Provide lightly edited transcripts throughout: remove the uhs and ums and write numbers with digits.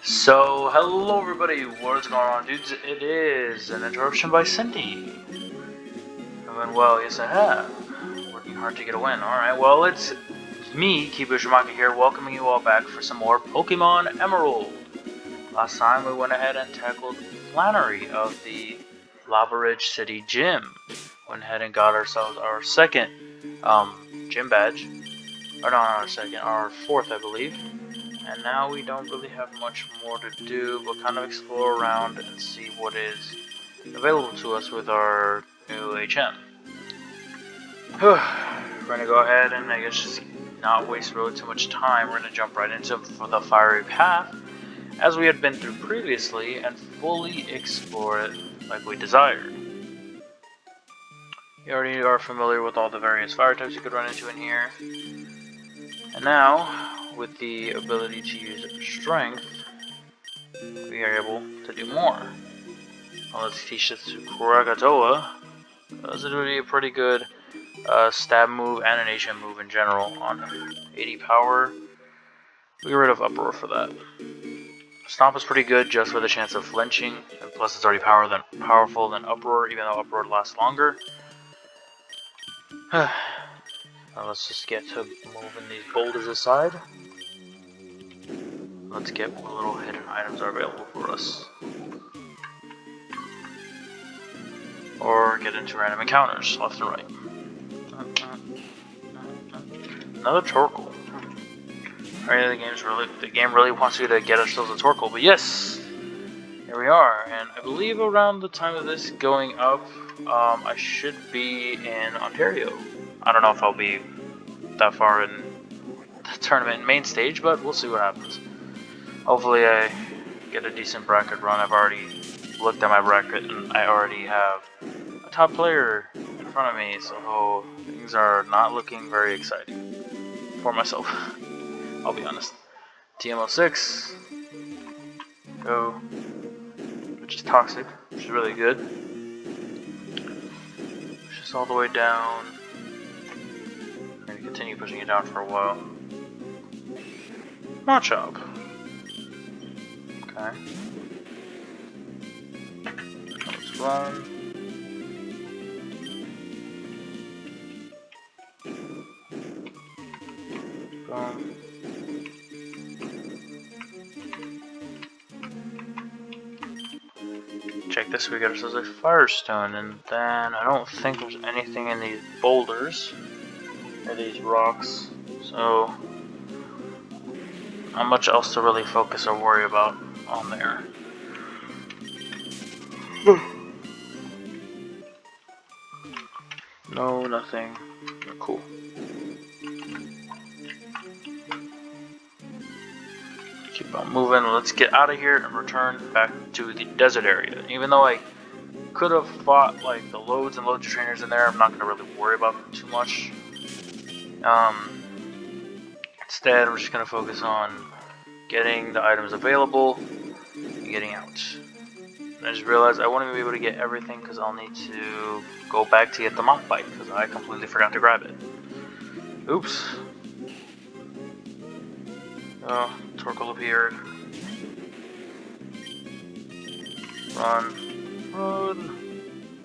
So, hello everybody, what is going on, dudes? It is an interruption by Cindy. Doing well, yes I have. Working hard to get a win. Alright, well, it's me, Kibu Shimaka here, welcoming you all back for some more Pokemon Emerald. Last time we went ahead and tackled Flannery of the Lava Ridge City Gym. Went ahead and got ourselves our second gym badge. Or not our second, our fourth I believe. And now we don't really have much more to do but kind of explore around and see what is available to us with our new HM. We're going to go ahead and I guess just not waste really too much time. We're going to jump right into the fiery path as we had been through previously and fully explore it like we desired. You already are familiar with all the various fire types you could run into in here. And now, with the ability to use strength, we are able to do more. Well, let's teach this to Krakatoa. This would be a pretty good stab move and an HM move in general on 80 power. We get rid of Uproar for that. Stomp is pretty good just with a chance of flinching, and plus it's already powerful than Uproar, even though Uproar lasts longer. Now let's just get to moving these boulders aside. Let's get what little hidden items are available for us. Or get into random encounters, left and right. Another Torkoal. Alright, the game really wants you to get ourselves a Torkoal, but yes! Here we are, and I believe around the time of this going up, I should be in Ontario. I don't know if I'll be that far in the tournament main stage, but we'll see what happens. Hopefully I get a decent bracket run. I've already looked at my bracket and I already have a top player in front of me, so things are not looking very exciting for myself. I'll be honest. TMO6, go, which is toxic, which is really good. Push this all the way down. I'm going to continue pushing it down for a while. Machop. Okay. Let's run. Boom. Check this, we got ourselves a Firestone, and then I don't think there's anything in these boulders or these rocks, so not much else to really focus or worry about on there. No, nothing. Cool. Keep on moving. Let's get out of here and return back to the desert area. Even though I could have fought like the loads and loads of trainers in there, I'm not going to really worry about them too much. Instead, we're just going to focus on getting the items available and getting out. And I just realized I won't even be able to get everything because I'll need to go back to get the Mach Bike because I completely forgot to grab it. Oops. Oh, Torkoal appeared. Run. Run.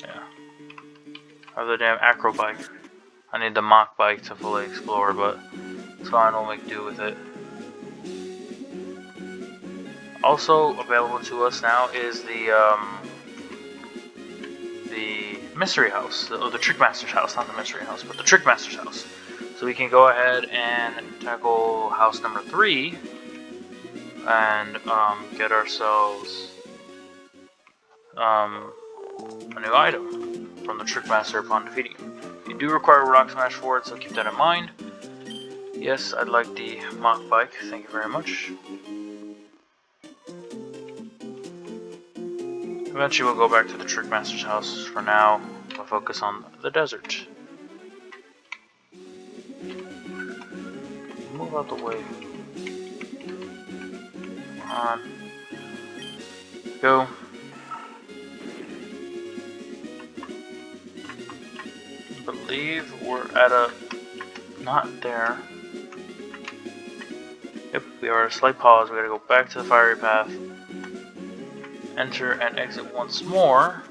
Yeah. I have the damn Acro Bike. I need the Mach Bike to fully explore, but it's fine, we'll make do with it. Also available to us now is the Mystery House, the Trick Master's house, not the Mystery House, but the Trick Master's house. So we can go ahead and tackle house number 3 and get ourselves a new item from the Trick Master upon defeating him. You do require a Rock Smash for it, so keep that in mind. Yes, I'd like the Mach Bike, thank you very much. Eventually we'll go back to the Trick Master's house. For now, we'll focus on the desert. Move out the way. Come on. Go. I believe we're at a... not there. Yep, we are at a slight pause. We gotta go back to the fiery path. Enter and exit once more.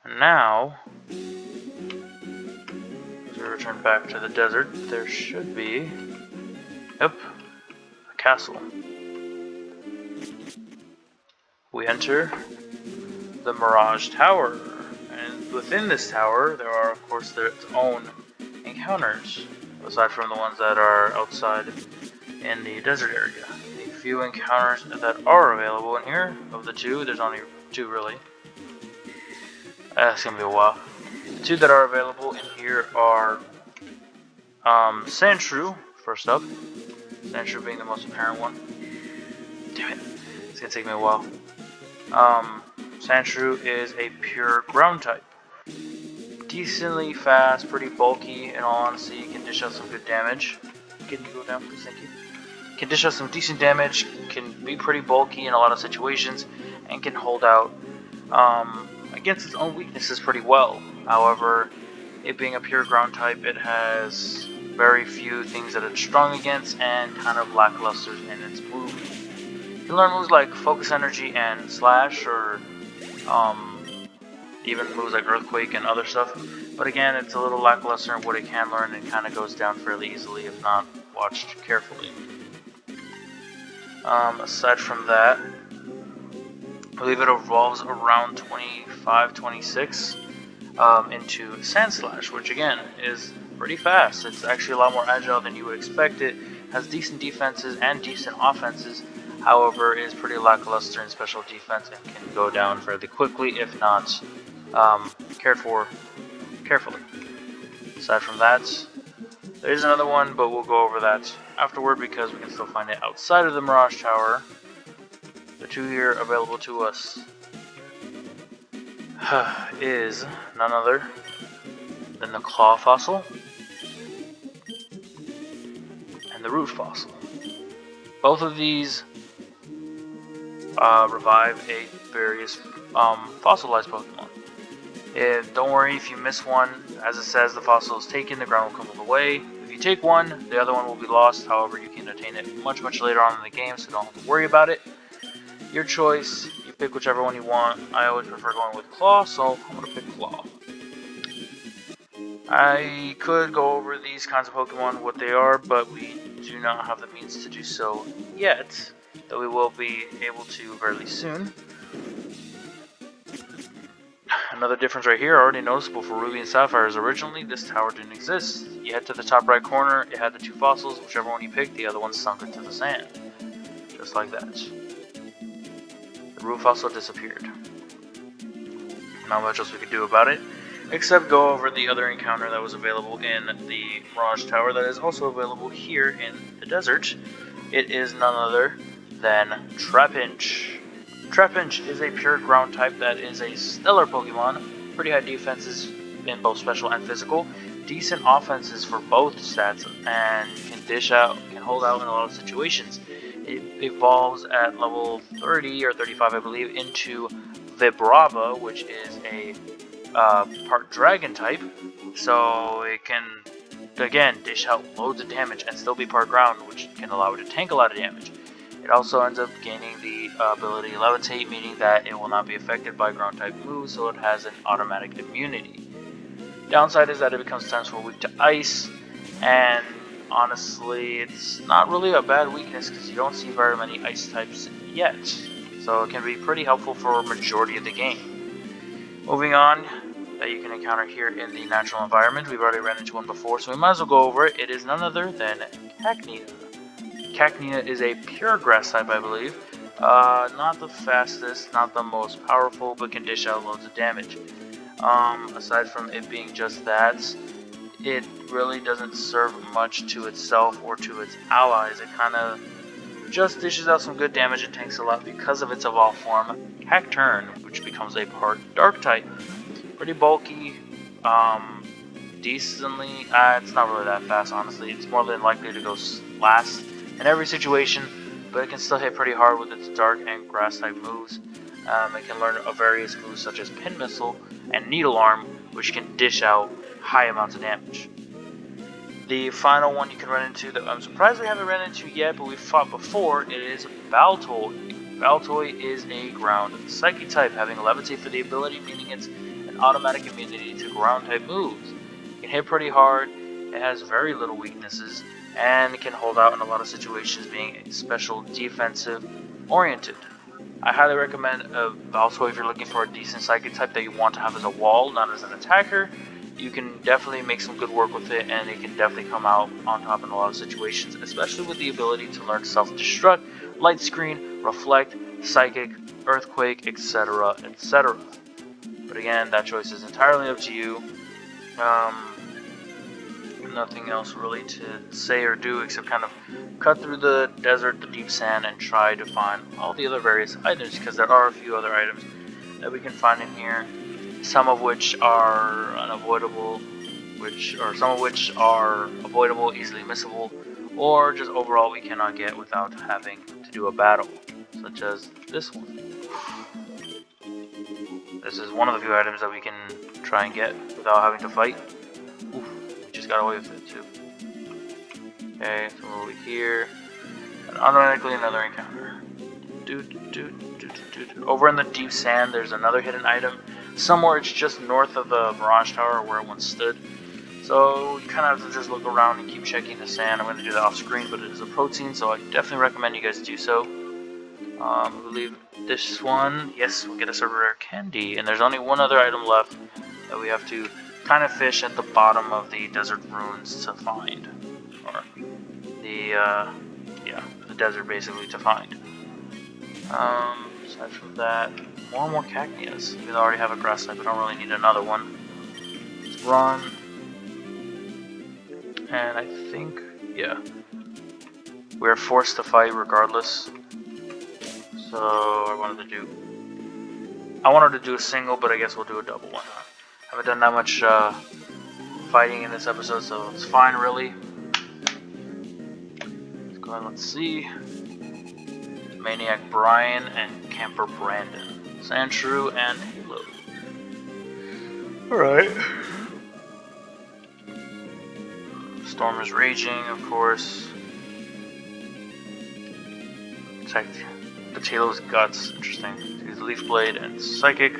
And now, as we return back to the desert, there should be, yep, a castle. We enter the Mirage Tower, and within this tower, there are, of course, their own encounters, aside from the ones that are outside in the desert area. The few encounters that are available in here, of the two, there's only two really. That's gonna be a while. The two that are available in here are Sandshrew, first up. Sandshrew being the most apparent one. Damn it, it's gonna take me a while. Sandshrew is a pure ground type. Decently fast, pretty bulky, in all honesty, can dish out some good damage. Can you go down, please? Thank you. Can dish out some decent damage, can be pretty bulky in a lot of situations, and can hold out against its own weaknesses pretty well. However, it being a pure ground type, it has very few things that it's strong against and kind of lackluster in its moves. You can learn moves like Focus Energy and Slash, or even moves like Earthquake and other stuff. But again, it's a little lackluster in what it can learn and kind of goes down fairly easily if not watched carefully. Aside from that, I believe it evolves around 25, 26 into Sand Slash, which again is pretty fast. It's actually a lot more agile than you would expect. It has decent defenses and decent offenses, however is pretty lackluster in special defense and can go down fairly quickly if not cared for carefully. Aside from that, there is another one, but we'll go over that afterward because we can still find it outside of the Mirage Tower. The two here available to us is none other than the Claw Fossil and the Root Fossil. Both of these revive a various fossilized Pokemon. Don't worry if you miss one. As it says, the fossil is taken, the ground will come away. If you take one, the other one will be lost. However, you can attain it much later on in the game, so don't have to worry about it. Your choice. You pick whichever one you want. I always prefer going with Claw, so I'm going to pick Claw. I could go over these kinds of Pokemon, what they are, but we do not have the means to do so yet, though we will be able to fairly soon. Another difference right here, already noticeable for Ruby and Sapphire, is originally this tower didn't exist. You head to the top right corner, it had the two fossils, whichever one you picked, the other one sunk into the sand. Just like that. The Root Fossil disappeared. Not much else we could do about it, except go over the other encounter that was available in the Mirage Tower that is also available here in the desert. It is none other than Trapinch. Trapinch is a pure ground type that is a stellar Pokemon. Pretty high defenses in both special and physical. Decent offenses for both stats and can hold out in a lot of situations. It evolves at level 30 or 35 I believe into Vibrava, which is a part dragon type. So it can again dish out loads of damage and still be part ground, which can allow it to tank a lot of damage. It also ends up gaining the ability Levitate, meaning that it will not be affected by ground type moves, so it has an automatic immunity. Downside is that it becomes times weak to ice, and honestly, it's not really a bad weakness because you don't see very many ice types yet, so it can be pretty helpful for a majority of the game. Moving on, that you can encounter here in the natural environment, we've already ran into one before, so we might as well go over it. It is none other than Cacnea. Cacnea is a pure grass type, I believe. Not the fastest, not the most powerful, but can dish out loads of damage. Aside from it being just that, it really doesn't serve much to itself or to its allies. It kind of just dishes out some good damage and tanks a lot because of its evolved form, Cacturne, which becomes a part dark type. Pretty bulky, decently, it's not really that fast, honestly. It's more than likely to go last in every situation, but it can still hit pretty hard with its dark and grass type moves. It can learn various moves such as Pin Missile and Needle Arm, which can dish out high amounts of damage. The final one you can run into that I'm surprised we haven't run into yet, but we've fought before, it is Baltoy. Baltoy is a ground psychic type, having levitate for the ability, meaning it's an automatic immunity to ground type moves. It can hit pretty hard, it has very little weaknesses, and it can hold out in a lot of situations, being a special defensive oriented. I highly recommend Baltoy if you're looking for a decent psychic type that you want to have as a wall, not as an attacker. You can definitely make some good work with it, and it can definitely come out on top in a lot of situations, especially with the ability to learn self-destruct, light screen, reflect, psychic, earthquake, etc., etc. But again, that choice is entirely up to you. Nothing else really to say or do except kind of cut through the desert, the deep sand, and try to find all the other various items, because there are a few other items that we can find in here. Some of which are unavoidable, some of which are avoidable, easily missable, or just overall we cannot get without having to do a battle, such as this one. This is one of the few items that we can try and get without having to fight. Oof, we just got away with it too. Okay, so over here, and automatically another encounter. Over in the deep sand, there's another hidden item. Somewhere it's just north of the Mirage Tower where it once stood. So you kind of have to just look around and keep checking the sand. I'm going to do that off screen, but it is a protein, so I definitely recommend you guys do so. I believe this one, yes, we'll get us a rare candy. And there's only one other item left that we have to kind of fish at the bottom of the desert ruins to find. Or the desert basically to find. Aside from that, more cactus. We already have a grass type, I don't really need another one. Let's run. And I think, yeah, we're forced to fight regardless. So I wanted to do a single, but I guess we'll do a double one. Haven't done that much fighting in this episode, so it's fine really. Let's go ahead, let's see. Maniac Brian and Camper Brandon. Sandshrew and Halo. Alright. Storm is raging, of course. Protect Potato's guts. Interesting. Use Leaf Blade and Psychic.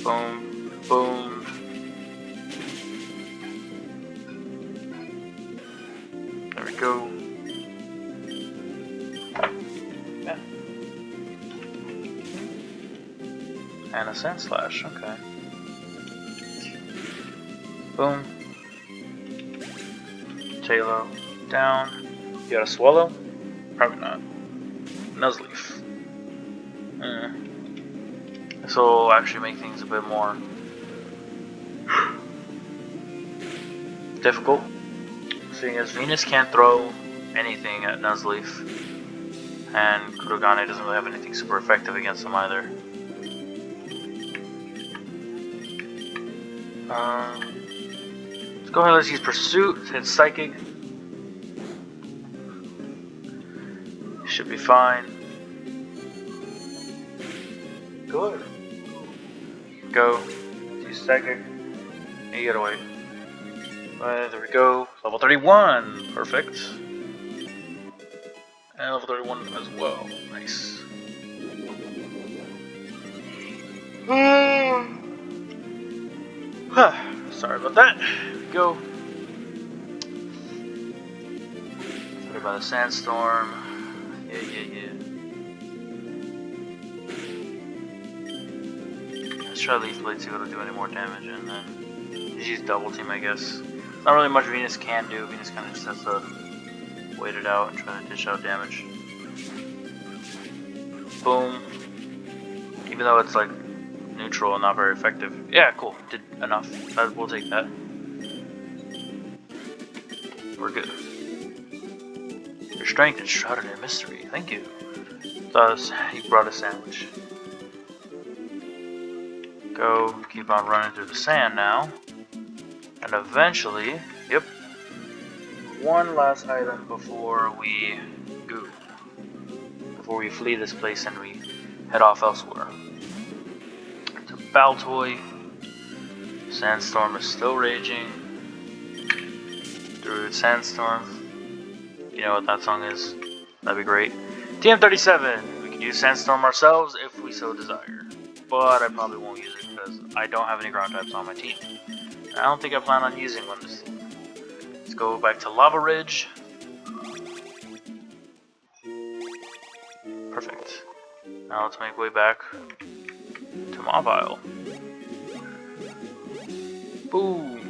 Boom. Boom. There we go. Yeah. And a Sand Slash, okay. Boom. Tailo down. You got a Swallow? Probably not. Nuzleaf. This will actually make things a bit more difficult, seeing as Venus can't throw anything at Nuzleaf, and Kurogane doesn't really have anything super effective against him either. Let's go ahead, let's use Pursuit, hit Psychic. Should be fine. Good. Go. Use Psychic. And you get away. There we go. Level 31. Perfect. And level 31 as well. Nice. Sorry about that. Here we go. Sorry about the sandstorm. Yeah. Let's try Leaf Blade, see if it'll do any more damage, and then just use Double Team, I guess. Not really much Venus can do. Venus kind of just has to wait it out and try to dish out damage. Boom. Even though it's like neutral and not very effective. Yeah, cool. Did enough. We'll take that. We're good. Your strength is shrouded in mystery. Thank you. Thus, he brought a sandwich. Go. Keep on running through the sand now. And eventually, yep, one last item before we go. Before we flee this place and we head off elsewhere. To Baltoy. Sandstorm is still raging. Through Sandstorm. You know what that song is? That'd be great. TM37. We can use Sandstorm ourselves if we so desire. But I probably won't use it because I don't have any ground types on my team. I don't think I plan on using one this team. Let's go back to Lava Ridge. Perfect. Now let's make way back to Mobile. Boom.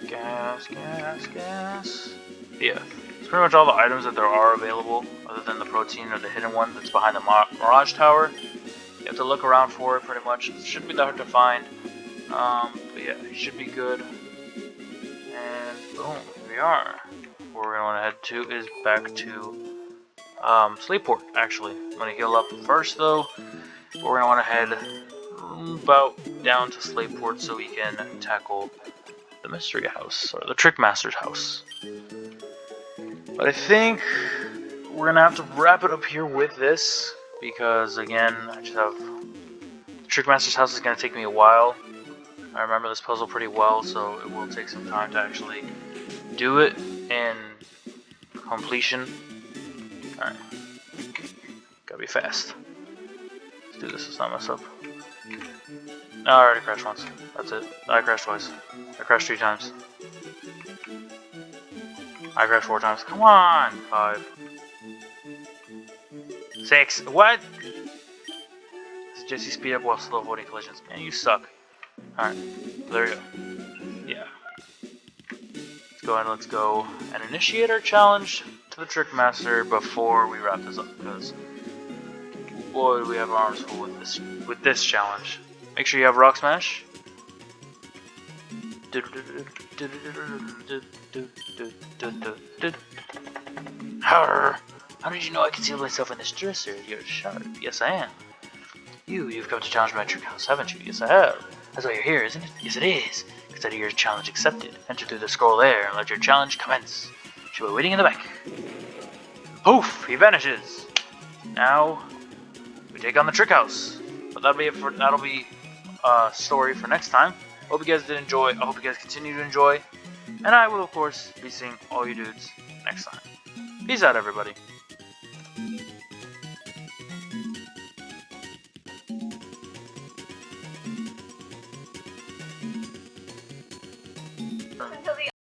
Gas, gas, gas. Yeah. It's pretty much all the items that there are available, other than the protein or the hidden one that's behind the Mirage Tower. You have to look around for it pretty much. It shouldn't be that hard to find. But yeah, it should be good. And boom, here we are. Where we're going to head to is back to Sleeport, actually. I'm going to heal up first though. We're going to want to head about down to Sleeport so we can tackle the mystery house, or the Trick Master's house. But I think we're going to have to wrap it up here with this, because again, I just have... The Trick Master's house is going to take me a while. I remember this puzzle pretty well, so it will take some time to actually do it in completion. Alright. Gotta be fast. Let's do this, let's not mess up. Oh, I already crashed once. That's it. I crashed twice. I crashed 3 times. I crashed 4 times. Come on! 5. 6. What? This is Jesse speed up while slow avoiding collisions. Man, you suck. Alright. There we go. Yeah. Let's go ahead and let's go and initiate our challenge to the Trick Master before we wrap this up, because boy, do we have our arms full with this challenge. Make sure you have Rock Smash. How did you know I concealed myself in this dresser? You're sharp. Yes, I am. You've come to challenge my trick house, haven't you? Yes, I have. That's why you're here, isn't it? Yes, it is. Consider your challenge accepted. Enter through the scroll there and let your challenge commence. She'll be waiting in the back. Poof! He vanishes. Now we take on the trick house. But that'll be a story for next time. Hope you guys did enjoy. I hope you guys continue to enjoy. And I will, of course, be seeing all you dudes next time. Peace out, everybody.